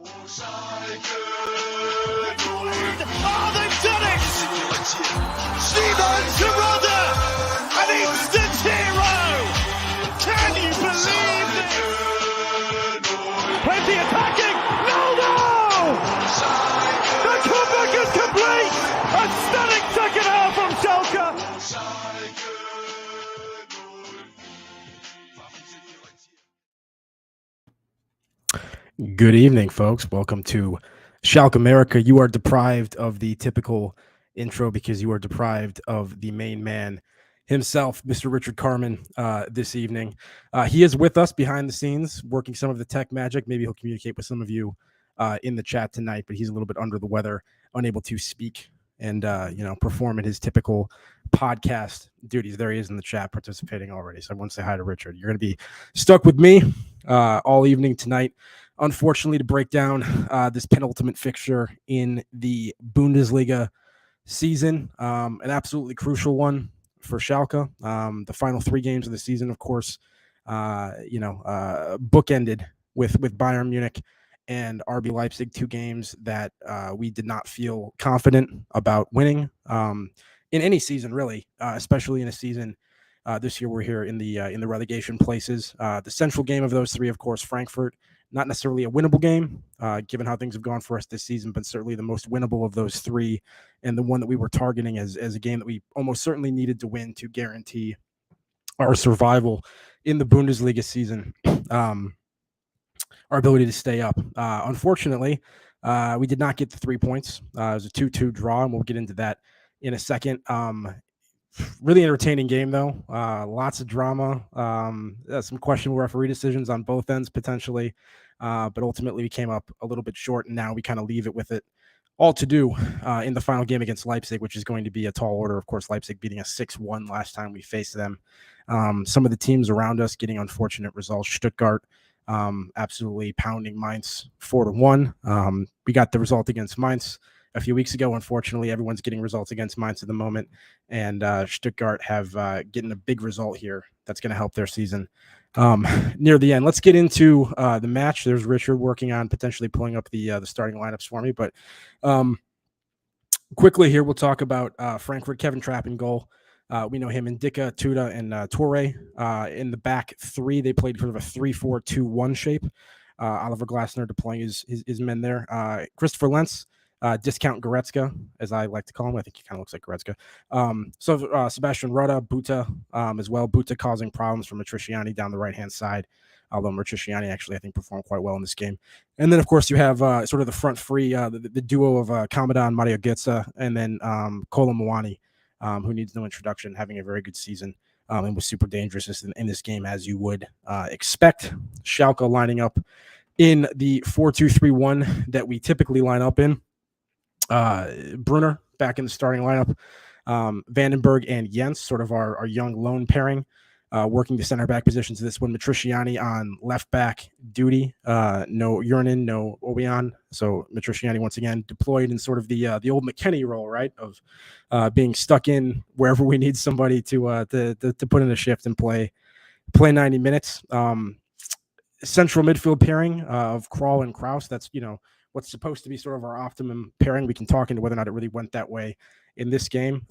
Oh, they've done it! Steven Gerrard, an instant hero! Can you believe this? Plenty attacking! No! The comeback is complete! A stunning second half from Schalke! Good evening, folks. Welcome to Schalke America. You are deprived of the typical intro because you are deprived of the main man himself, Mr. Richard Carmen, this evening. He is with us behind the scenes, working some of the tech magic. Maybe he'll communicate with some of you in the chat tonight, but he's a little bit under the weather, unable to speak and perform in his typical podcast duties. There he is in the chat participating already. So I want to say hi to Richard. You're going to be stuck with me all evening tonight. Unfortunately, to break down this penultimate fixture in the Bundesliga season, an absolutely crucial one for Schalke. The final 3 games of the season, of course, bookended with Bayern Munich and RB Leipzig, 2 games that we did not feel confident about winning in any season, really, especially in a season. This year, we're here in the relegation places. The central game of those 3, of course, Frankfurt. Not necessarily a winnable game, given how things have gone for us this season, but certainly the most winnable of those 3, and the one that we were targeting as a game that we almost certainly needed to win to guarantee our survival in the Bundesliga season, our ability to stay up. Unfortunately, we did not get the 3 points. It was a 2-2 draw, and we'll get into that in a second. Really entertaining game, though. Lots of drama. Some questionable referee decisions on both ends, potentially. But ultimately, we came up a little bit short, and now we kind of leave it with it all to do in the final game against Leipzig, which is going to be a tall order. Of course, Leipzig beating us 6-1 last time we faced them. Some of the teams around us getting unfortunate results. Stuttgart absolutely pounding Mainz 4-1. We got the result against Mainz a few weeks ago. Unfortunately, everyone's getting results against Mainz at the moment, and Stuttgart have getting a big result here that's going to help their season near the end. Let's get into the match. There's Richard working on potentially pulling up the starting lineups for me, but quickly here we'll talk about Frankfurt. Kevin Trapp in goal. We know him in Dika, Tuta, and Torre. In the back 3, they played sort of a 3-4-2-1 shape. Oliver Glasner deploying his men there. Christopher Lentz, discount Goretzka, as I like to call him. I think he kind of looks like Goretzka. Sebastian Rota, Buta as well. Buta causing problems for Matriciani down the right-hand side, although Matriciani actually, I think, performed quite well in this game. And then, of course, you have sort of the front 3, the duo of Kamada and Mario Götze, and then Kolo Muani, who needs no introduction, having a very good season and was super dangerous in this game, as you would expect. Schalke lining up in the 4-2-3-1 that we typically line up in. Brunner back in the starting lineup. Vandenberg and Jens, sort of our young lone pairing, working the center back positions. This one, Matriciani on left back duty. No Urinin, no Obian. So Matriciani once again deployed in sort of the old McKennie role, right, of being stuck in wherever we need somebody to put in a shift and play 90 minutes. Central midfield pairing of Krall and Kraus. That's what's supposed to be sort of our optimum pairing. We can talk into whether or not it really went that way in this game.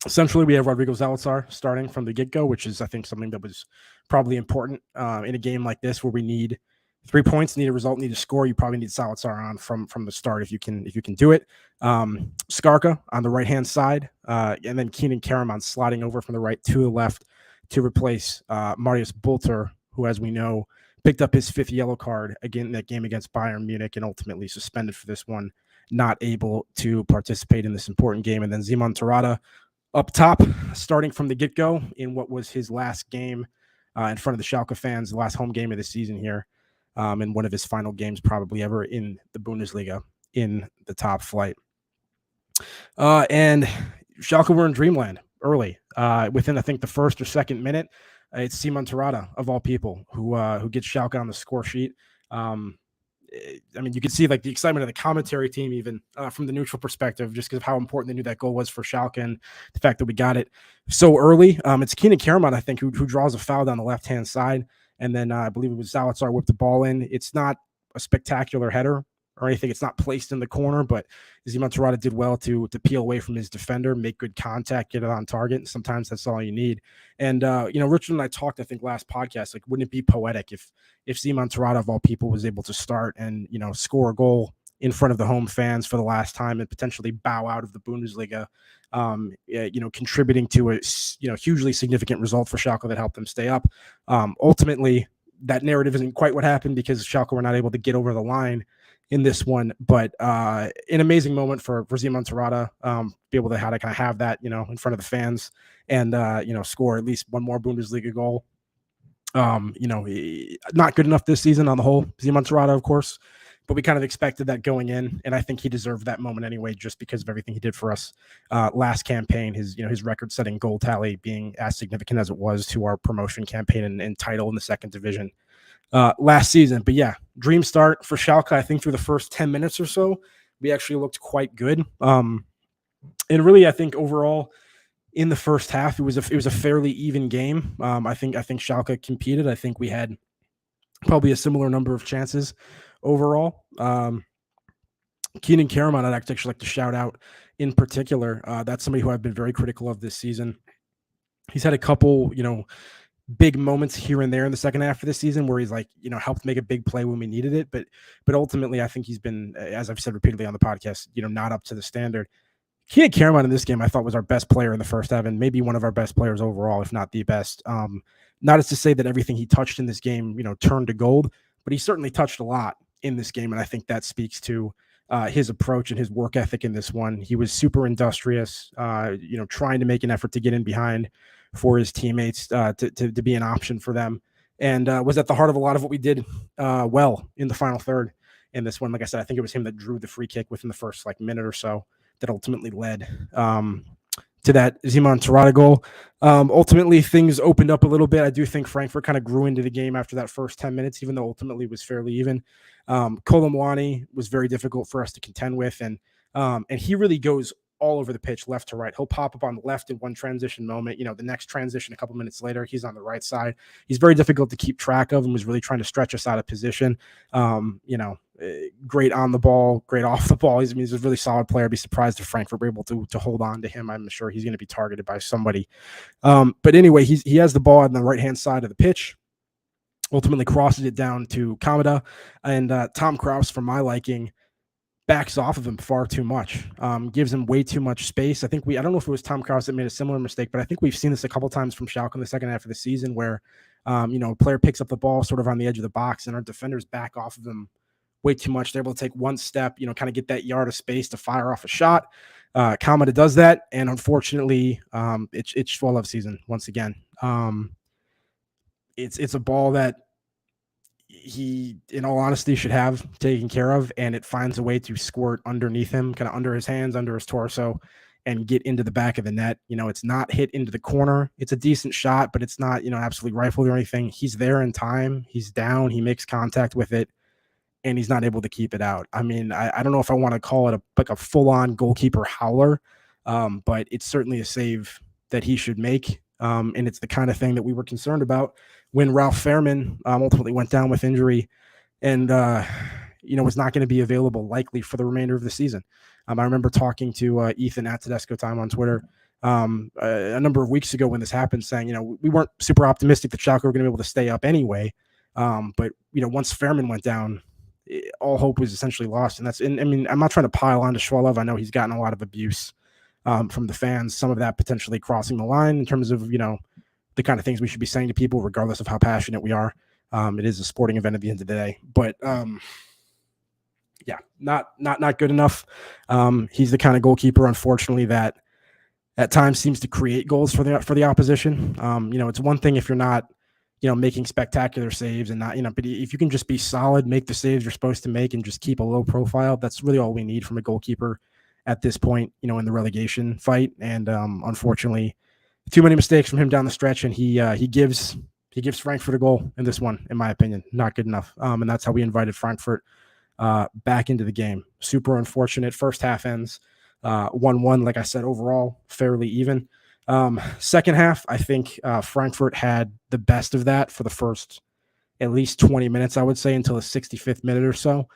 Essentially, we have Rodrigo Zalazar starting from the get-go, which is, I think, something that was probably important in a game like this where we need 3 points, need a result, need a score. You probably need Zalazar on from the start if you can do it. Skarka on the right-hand side, and then Keenan Karaman sliding over from the right to the left to replace Marius Bulter, who, as we know, picked up his 5th yellow card again in that game against Bayern Munich and ultimately suspended for this one, not able to participate in this important game. And then Simon Terrada up top, starting from the get-go in what was his last game in front of the Schalke fans, the last home game of the season here, and one of his final games probably ever in the Bundesliga in the top flight. And Schalke were in dreamland early. Within, I think, the first or second minute, it's Simon Terrada, of all people, who gets Schalke on the score sheet. I mean, you can see like the excitement of the commentary team, even from the neutral perspective, just because of how important they knew that goal was for Schalke and the fact that we got it so early. It's Keenan Karaman, I think, who draws a foul down the left-hand side. And then I believe it was Zalazar whipped the ball in. It's not a spectacular header or anything. It's not placed in the corner, but Szymon Tirada did well to peel away from his defender, make good contact, get it on target. And sometimes that's all you need. And Richard and I talked, I think, last podcast, like, wouldn't it be poetic if Szymon Tirada, of all people, was able to start and score a goal in front of the home fans for the last time and potentially bow out of the Bundesliga, contributing to a hugely significant result for Schalke that helped them stay up. Ultimately, that narrative isn't quite what happened because Schalke were not able to get over the line in this one, but an amazing moment for Szymon Tirada, be able to kind of have that, in front of the fans and, score at least one more Bundesliga goal. Not good enough this season on the whole, Szymon Tirada, of course, but we kind of expected that going in, and I think he deserved that moment anyway, just because of everything he did for us last campaign. His record-setting goal tally being as significant as it was to our promotion campaign and title in the second division last season. But yeah, dream start for Schalke. I think through the first 10 minutes or so, we actually looked quite good. And really, I think overall in the first half, it was a fairly even game. I think Schalke competed. I think we had probably a similar number of chances overall. Keenan Karaman, I'd actually like to shout out in particular. That's somebody who I've been very critical of this season. He's had a couple, big moments here and there in the second half of the season where he's helped make a big play when we needed it. But ultimately, I think he's been, as I've said repeatedly on the podcast, not up to the standard. Keenan Karaman in this game, I thought, was our best player in the first half and maybe one of our best players overall, if not the best. Not as to say that everything he touched in this game, turned to gold, but he certainly touched a lot in this game. And I think that speaks to his approach and his work ethic in this one. He was super industrious, trying to make an effort to get in behind for his teammates, to be an option for them, and was at the heart of a lot of what we did well in the final third in this one. Like I said, I think it was him that drew the free kick within the first minute or so that ultimately led to that Szymon Tirada goal. Ultimately, things opened up a little bit. I do think Frankfurt kind of grew into the game after that first 10 minutes, even though ultimately it was fairly even. Kolomwani was very difficult for us to contend with, and he really goes all over the pitch, left to right. He'll pop up on the left in one transition moment. The next transition a couple minutes later, he's on the right side. He's very difficult to keep track of and was really trying to stretch us out of position. Great on the ball, great off the ball. He's a really solid player. I'd be surprised if Frankfurt were able to hold on to him. I'm sure he's going to be targeted by somebody. But anyway, he has the ball on the right-hand side of the pitch, ultimately crosses it down to Kamada, and Tom Kraus, for my liking, backs off of him far too much, gives him way too much space. I don't know if it was Tom Kraus that made a similar mistake, but I think we've seen this a couple times from Schalke in the second half of the season where, a player picks up the ball sort of on the edge of the box and our defenders back off of him way too much. They're able to take one step, kind of get that yard of space to fire off a shot. Kamada does that, and unfortunately, it's Schwalov season once again. It's a ball that he, in all honesty, should have taken care of, and it finds a way to squirt underneath him, kind of under his hands, under his torso, and get into the back of the net. It's not hit into the corner. It's a decent shot, but it's not, absolutely rifled or anything. He's there in time. He's down. He makes contact with it, and he's not able to keep it out. I mean, I don't know if I want to call it a full-on goalkeeper howler, but it's certainly a save that he should make. And it's the kind of thing that we were concerned about when Ralph Fairman ultimately went down with injury and, was not going to be available likely for the remainder of the season. I remember talking to Ethan at Tedesco Time on Twitter a number of weeks ago when this happened, saying, we weren't super optimistic that Schalke were going to be able to stay up anyway. But, once Fairman went down, all hope was essentially lost. And I'm not trying to pile on to Schwalov. I know he's gotten a lot of abuse from the fans, some of that potentially crossing the line in terms of, the kind of things we should be saying to people, regardless of how passionate we are. It is a sporting event at the end of the day, but not good enough. He's the kind of goalkeeper, unfortunately, that at times seems to create goals for the opposition. It's one thing if you're not, making spectacular saves and not, but if you can just be solid, make the saves you're supposed to make and just keep a low profile, that's really all we need from a goalkeeper at this point, in the relegation fight. And unfortunately, too many mistakes from him down the stretch, and he gives Frankfurt a goal in this one, in my opinion. Not good enough. And that's how we invited Frankfurt back into the game. Super unfortunate. First half ends 1-1. Like I said, overall, fairly even. Second half, I think Frankfurt had the best of that for the first at least 20 minutes, I would say, until the 65th minute or so.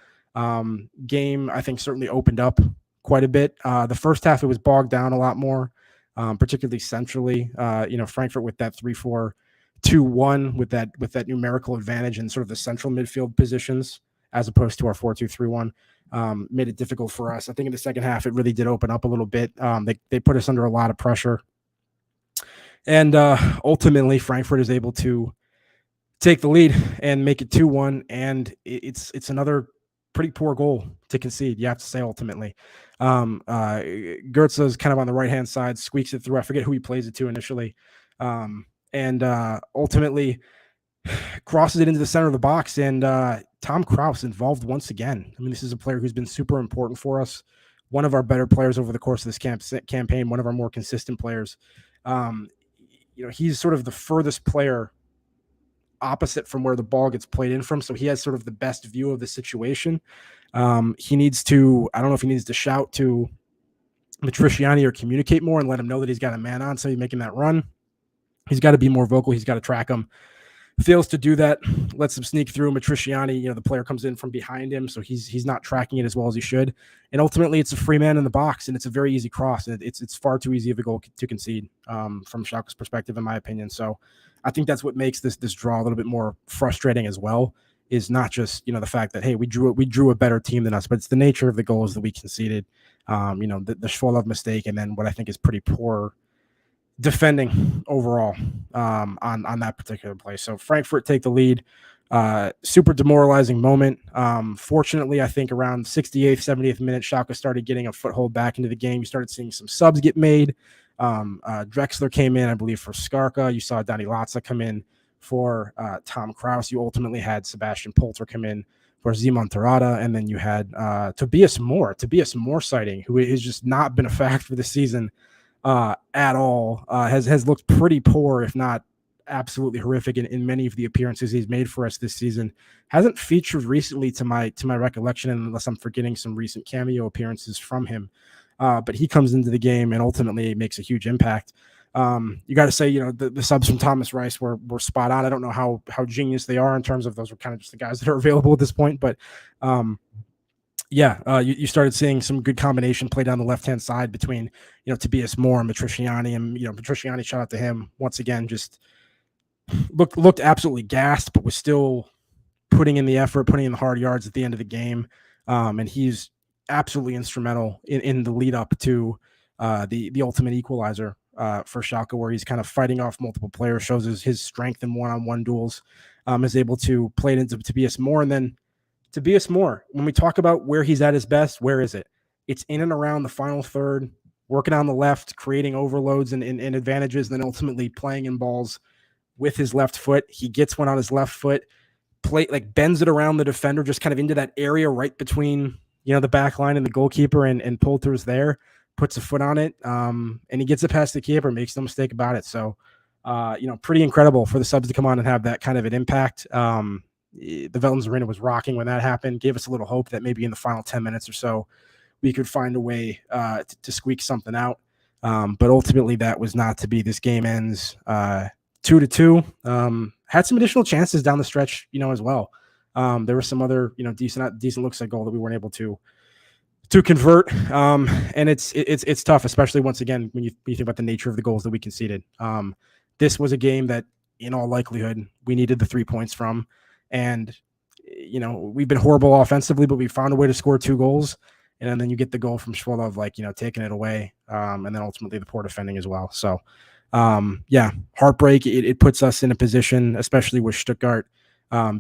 Game, I think, certainly opened up quite a bit. The first half, it was bogged down a lot more, particularly centrally. Frankfurt with that 3-4-2-1 with that numerical advantage in sort of the central midfield positions as opposed to our 4-2-3-1. Made it difficult for us. I think in the second half, it really did open up a little bit. They put us under a lot of pressure. And ultimately, Frankfurt is able to take the lead and make it 2-1. And it's another pretty poor goal to concede, you have to say, ultimately. Goetze is kind of on the right-hand side, squeaks it through. I forget who he plays it to initially. And ultimately crosses it into the center of the box. And Tom Kraus involved once again. I mean, this is a player who's been super important for us. One of our better players over the course of this campaign, one of our more consistent players. He's sort of the furthest player opposite from where the ball gets played in from. So he has sort of the best view of the situation. He needs to, I don't know if he needs to shout to Matriciani or communicate more and let him know that he's got a man on somebody making that run. He's got to be more vocal. He's got to track him. Fails to do that, lets him sneak through. Matriciani, the player comes in from behind him, so he's not tracking it as well as he should. And ultimately, it's a free man in the box, and it's a very easy cross. And it's far too easy of a goal to concede from Schalke's perspective, in my opinion. So I think that's what makes this draw a little bit more frustrating as well. Is not just the fact that, hey, we drew a better team than us, but it's the nature of the goals that we conceded. The Schwolov mistake, and then what I think is pretty poor defending overall on that particular play. So Frankfurt take the lead. Super demoralizing moment. Fortunately, I think around 68th, 70th minute, Schalke started getting a foothold back into the game. You started seeing some subs get made. Drexler came in, I believe, for Skarka. You saw Dani Latza come in for Tom Kraus. You ultimately had Sebastian Polter come in for Simon Terada, and then you had Tobias Moore sighting, who has just not been a fact for this season at all. Has looked pretty poor, if not absolutely horrific in many of the appearances he's made for us this season. Hasn't featured recently to my recollection, unless I'm forgetting some recent cameo appearances from him. But he comes into the game and ultimately makes a huge impact. You got to say, the subs from Thomas Rice were spot on. I don't know how genius they are in terms of those are kind of just the guys that are available at this point, but you started seeing some good combination play down the left-hand side between, Tobias Moore and Matriciani, and, Matriciani, shout out to him once again, just looked absolutely gassed, but was still putting in the effort, putting in the hard yards at the end of the game. And he's absolutely instrumental in the lead up to the ultimate equalizer for Schalke, where he's kind of fighting off multiple players, shows his strength in one-on-one duels, is able to play it into Tobias Moore. And then Tobias Moore, when we talk about where he's at his best, where is it? It's in and around the final third, working on the left, creating overloads and advantages, and then ultimately playing in balls with his left foot. He gets one on his left foot, bends it around the defender, just kind of into that area right between, the back line and the goalkeeper, and Polter's there, puts a foot on it, and he gets it past the keeper, makes no mistake about it. So, pretty incredible for the subs to come on and have that kind of an impact. The Veltins Arena was rocking when that happened, gave us a little hope that maybe in the final 10 minutes or so, we could find a way to squeak something out. But ultimately that was not to be. This game ends 2-2. Had some additional chances down the stretch, as well. There were some other, decent looks at goal that we weren't able to convert. And it's tough, especially once again, when you think about the nature of the goals that we conceded. This was a game that in all likelihood we needed the 3 points from. And, we've been horrible offensively, but we found a way to score 2 goals. And then you get the goal from Schwolov, taking it away. And then ultimately the poor defending as well. So, heartbreak. It puts us in a position, especially with Stuttgart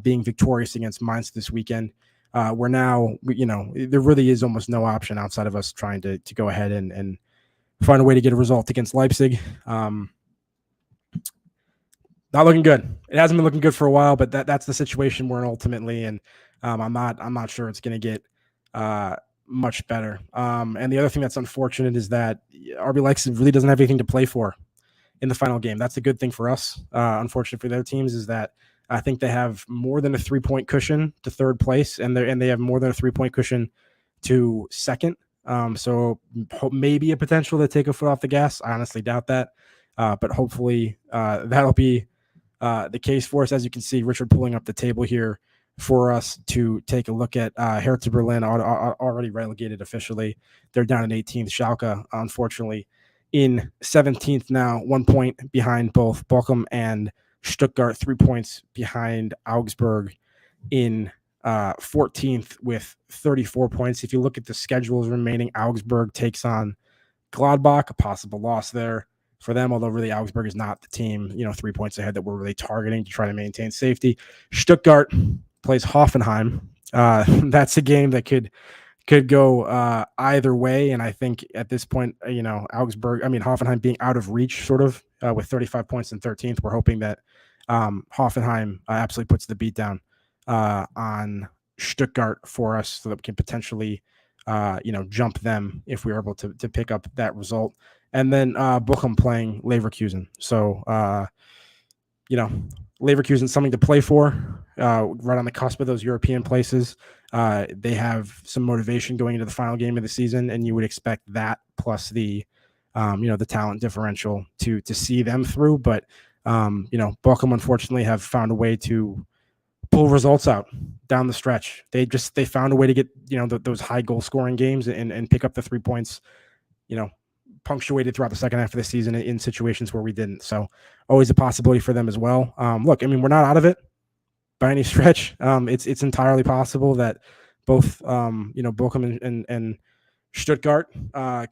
being victorious against Mainz this weekend. Where now, there really is almost no option outside of us trying to go ahead and find a way to get a result against Leipzig. Not looking good. It hasn't been looking good for a while, but that's the situation we're in ultimately, and I'm not sure it's going to get much better. And the other thing that's unfortunate is that RB Leipzig really doesn't have anything to play for in the final game. That's a good thing for us. Unfortunately for their teams is that I think they have more than a 3-point cushion to third place, and they have more than a 3-point cushion to second. So maybe a potential to take a foot off the gas. I honestly doubt that, but hopefully that'll be the case for us. As you can see, Richard pulling up the table here for us to take a look at. Hertha Berlin already relegated officially. They're down in 18th. Schalke, unfortunately, in 17th now, 1 point behind both Bochum and Stuttgart, 3 points behind Augsburg in 14th with 34 points. If you look at the schedules remaining, Augsburg takes on Gladbach, a possible loss there for them, although really Augsburg is not the team, 3 points ahead that we're really targeting to try to maintain safety. Stuttgart plays Hoffenheim. That's a game that could go either way, and I think at this point, Hoffenheim being out of reach, sort of, with 35 points in 13th, we're hoping that Hoffenheim absolutely puts the beat down on Stuttgart for us, so that we can potentially, jump them if we are able to pick up that result. And then Bochum playing Leverkusen. So, Leverkusen something to play for, right on the cusp of those European places. They have some motivation going into the final game of the season, and you would expect that plus the, the talent differential to see them through. But, Bochum unfortunately have found a way to pull results out down the stretch. They found a way to get, those high goal scoring games and pick up the 3 points, punctuated throughout the second half of the season in situations where we didn't. So always a possibility for them as well. Look, we're not out of it by any stretch. It's entirely possible that both, Bochum and Stuttgart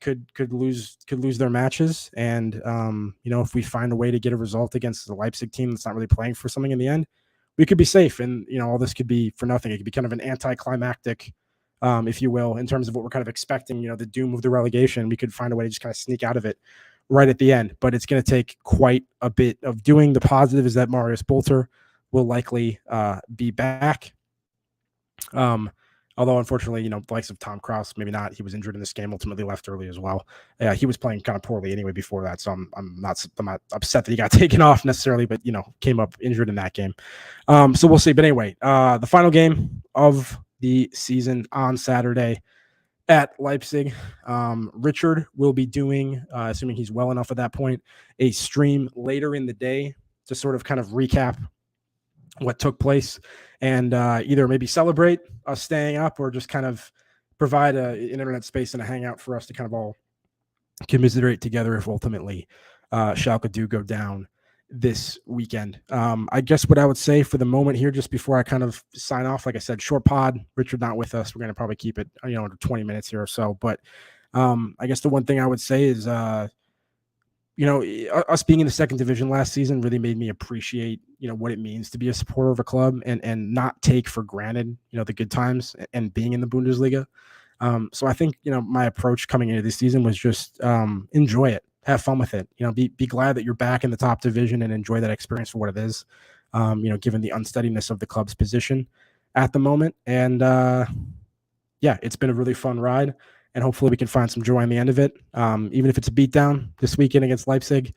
could lose their matches. And, if we find a way to get a result against the Leipzig team that's not really playing for something in the end, we could be safe. And, all this could be for nothing. It could be kind of an anticlimactic, if you will, in terms of what we're kind of expecting, the doom of the relegation. We could find a way to just kind of sneak out of it right at the end, but it's going to take quite a bit of doing. The positive is that Marius Bolter will likely be back. Although unfortunately, the likes of Tom Kraus, maybe not. He was injured in this game, ultimately left early as well. He was playing kind of poorly anyway before that, so I'm not upset that he got taken off necessarily, but came up injured in that game. So we'll see. But anyway, the final game of the season on Saturday at Leipzig. Richard will be doing, assuming he's well enough at that point, a stream later in the day to sort of kind of recap what took place and either maybe celebrate us staying up or just kind of provide an internet space and a hangout for us to kind of all commiserate together if ultimately Schalke do go down this weekend. I guess what I would say for the moment here, just before I kind of sign off, like I said, short pod, Richard not with us. We're going to probably keep it, under 20 minutes here or so. But I guess the one thing I would say is, us being in the second division last season really made me appreciate, what it means to be a supporter of a club and not take for granted, the good times and being in the Bundesliga. So I think, my approach coming into this season was just enjoy it, have fun with it, be glad that you're back in the top division and enjoy that experience for what it is, given the unsteadiness of the club's position at the moment. And it's been a really fun ride. And hopefully we can find some joy in the end of it. Even if it's a beatdown this weekend against Leipzig,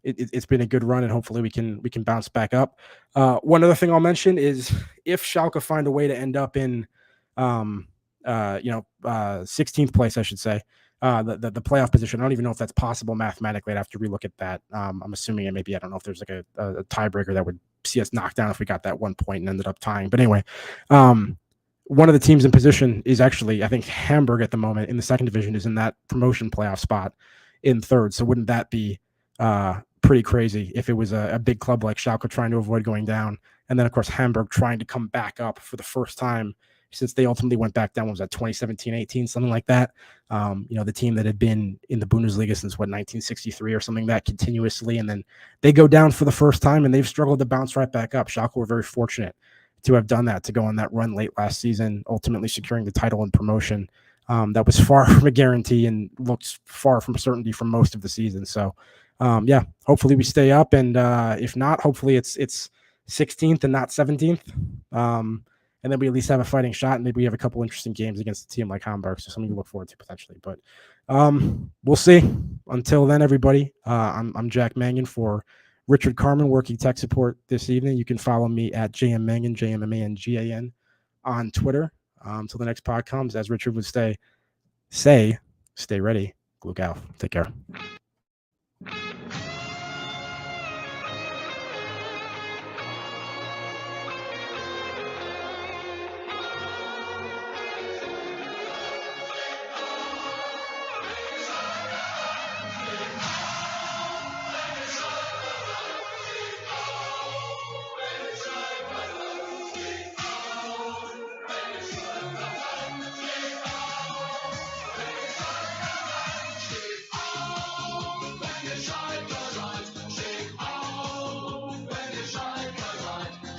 it's been a good run, and hopefully we can bounce back up. One other thing I'll mention is if Schalke find a way to end up in, 16th place, I should say, the playoff position. I don't even know if that's possible mathematically. I'd have to relook at that. I'm assuming it maybe. I don't know if there's like a tiebreaker that would see us knocked down if we got that 1 point and ended up tying. But anyway, one of the teams in position is actually, I think, Hamburg at the moment in the second division is in that promotion playoff spot in third. So wouldn't that be pretty crazy if it was a big club like Schalke trying to avoid going down, and then of course Hamburg trying to come back up for the first time since they ultimately went back down. What was that, 2017-18, something like that? The team that had been in the Bundesliga since 1963 or something, that continuously, and then they go down for the first time and they've struggled to bounce right back up. Schalke were very fortunate to have done that, to go on that run late last season, ultimately securing the title and promotion. That was far from a guarantee and looks far from certainty for most of the season. So, hopefully we stay up, and if not, hopefully it's 16th and not 17th. And then we at least have a fighting shot, and maybe we have a couple interesting games against a team like Hamburg, so something to look forward to potentially. But we'll see. Until then, everybody, I'm Jack Mangan for Richard Carmen, working tech support this evening. You can follow me at JMMangan, JMMANGAN on Twitter. Until the next pod comes, as Richard would say, stay ready. Glück auf. Take care.